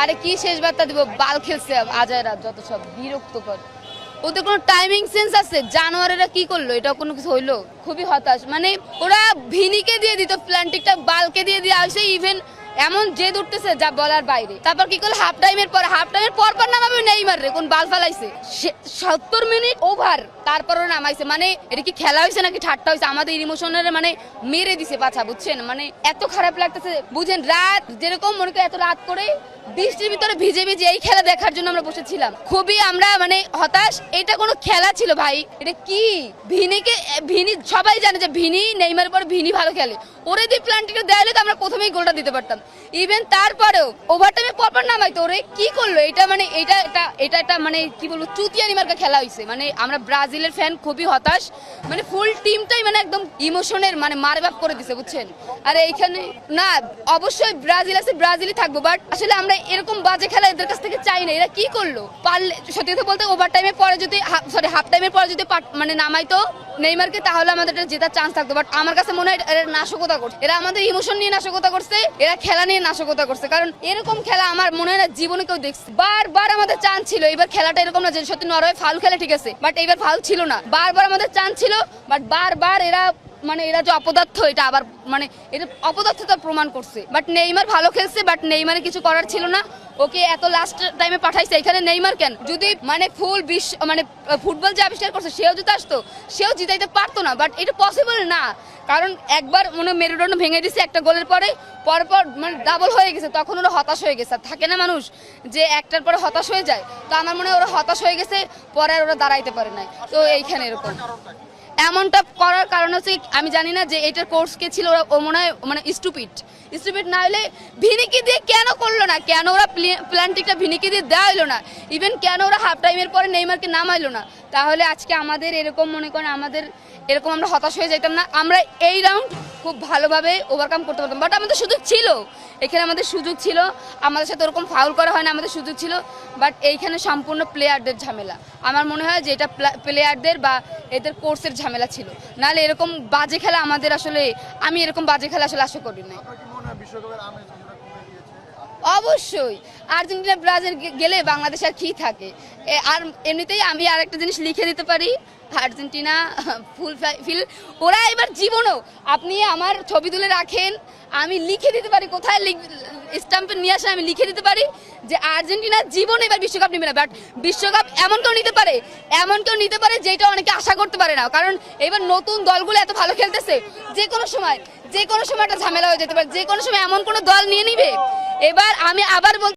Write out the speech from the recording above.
আরে কি শেষ বার্তা দিব, বাল খেলছে আজায়রা, যত সব বিরক্তকর। ওদের কোনো টাইমিং সেন্স আছে? জানোয়ারেরা কি করলো? এটা কোনো কিছু হইলো? খুবই হতাশ। মানে ওরা ভিনিকে দিয়ে দিত প্ল্যান্টিকটা, বালকে দিয়ে আসে, ইভেন এমন জেদ উঠতেছে যা বলার বাইরে। তারপর কি করলো, হাফ টাইমের পর নামাবে নেইমার রে, কোন বাল ফালাইছে 70 মিনিট ওভার, তারপরও নামাইছে। মানে এটা কি খেলা হয়েছে নাকি ঠাট্টা হয়েছে? আমাদের ইমোশনের মানে মেরে দিছে পাছা, বুঝছেন? মানে এত খারাপ লাগতেছে, বুঝেন? রাত যেরকম মনে করে এত রাত করে বৃষ্টির ভিতরে ভিজে ভিজে এই খেলা দেখার জন্য আমরা বসেছিলাম। খুবই আমরা মানে হতাশ। এটা কোনো খেলা ছিল ভাই? এটা কি? ভিনি সবাই জানে যে ভিনি নেইমারের পর ভিনি ভালো খেলে। ওরে দিয়ে প্ল্যান্টিটা দেয়ালে তো আমরা প্রথমেই গোলটা দিতে পারতাম। ইভেন তারপরেও ওভারটাইমে পরপর নামাইতো। ওরে কি করলো এটা? মানে এটা মানে কি বলবো, চুতিয়ানি মার্কা খেলা হয়েছে। মানে আমরা ব্রাজিলের ফ্যান, খুবই হতাশ। মানে ফুল টিমটাই মানে একদম ইমোশনের মানে মারবাপ করে দিছে, বুঝছেন? আর এইখানে না, অবশ্যই ব্রাজিল আছে, ব্রাজিলই থাকবো, বাট আসলে আমরা এরকম বাজে খেলা এদের কাছ থেকে চাই না। এরা কি করলো? পারলে সত্যি কথা বলতে ওভার টাইমের পরে যদি হাফ টাইমের পরে যদি মানে নামাইতো নেইমারকে, তাহলে আমাদের জেতার চান্স থাকতো। বাট আমার কাছে মনে হয় এরা নাশকতা করছে। এরা আমাদের ইমোশন নিয়ে নাশকতা করছে, এরা খেলা নিয়ে নাশকতা করছে। কারণ এরকম খেলা আমার মনে হয় না জীবনে কেউ দেখছে। বারবার আমাদের চান্স ছিল, এবার খেলাটা এরকম না যে সত্যি নরওয়ে ফাউল খেলে, ঠিক আছে, বাট এবার ফাউল ছিল না। বারবার আমাদের চান্স ছিল, বাট বারবার এরা যে অপদার্থ, এটা আবার মানে এটা অপদার্থতা প্রমাণ করছে। বাট নেইমার ভালো খেলছে, বাট নেইমারে কিছু করার ছিল না। ওকে এত লাস্ট টাইমে পাঠাইছে, এখানে নেইমার কেন? যদি মানে ফুল বিশ্ব মানে ফুটবল যে আবিষ্কার করছে সেও যদি আসতো, সেও জিতাইতে পারতো না। বাট এটা পসিবল না, কারণ একবার মনে মেরুদণ্ড ভেঙে দিছে একটা গোলের পরে, পরপর মানে ডাবল হয়ে গেছে। তখন ওরা হতাশ হয়ে গেছে। থাকে না মানুষ যে একটার পরে হতাশ হয়ে যায়? তো আমার মনে হয় ওরা হতাশ হয়ে গেছে, পরে আর ওরা দাঁড়াইতে পারে নাই। তো এইখানে এরকম এমনটা করার কারণ হচ্ছে আমি জানি না যে এটার কোর্স কে ছিল। ও মনে হয় মানে স্টুপিড না হলে ভিনিকে দিয়ে কেন করলো না? কেন ওরা প্ল্যান্টিকটা ভিনিকে দিয়ে দেওয়া হইলো না? ইভেন কেন ওরা হাফ টাইমের পরে নেইমারকে নামাইলো না? তাহলে আজকে আমাদের এরকম মনে করেন আমাদের এরকম আমরা হতাশ হয়ে যেতাম না। আমরা এই রাউন্ড খুব ভালোভাবে ওভারকাম করতে পারতাম। বাট আমাদের সুযোগ ছিল, এখানে আমাদের সুযোগ ছিল। আমাদের সাথে ওরকম ফাউল করা হয় না, আমাদের সুযোগ ছিল। বাট এইখানে সম্পূর্ণ প্লেয়ারদের ঝামেলা। আমার মনে হয় যে এটা প্লেয়ারদের বা এদের কোর্সের ঝামেলা ছিল। নাহলে এরকম বাজে খেলা আমাদের আসলে, আমি এরকম বাজে খেলা আসলে আশা করি না। অবশ্যই আর্জেন্টিনা ব্রাজিল গেলে বাংলাদেশ আর কি থাকে? আর এমনিতেই আমি আর একটা জিনিস লিখে দিতে পারি, আর্জেন্টিনা ফুল ফিল। ওরা এবার জীবনও আপনি আমার ছবি তুলে রাখেন, আমি লিখে দিতে পারি, কোথায় স্ট্যাম্পে নিয়ে আসে আমি লিখে দিতে পারি যে আর্জেন্টিনা জীবন এবার বিশ্বকাপ নেবে না। বাট বিশ্বকাপ এমন কেউ নিতে পারে যেটা অনেকে আশা করতে পারে না। কারণ এবার নতুন দলগুলো এত ভালো খেলতেছে, যে কোনো সময় একটা ঝামেলা হয়ে যেতে পারে, যে কোনো সময় এমন কোনো দল নিয়ে নিবে। এবার আমি আবার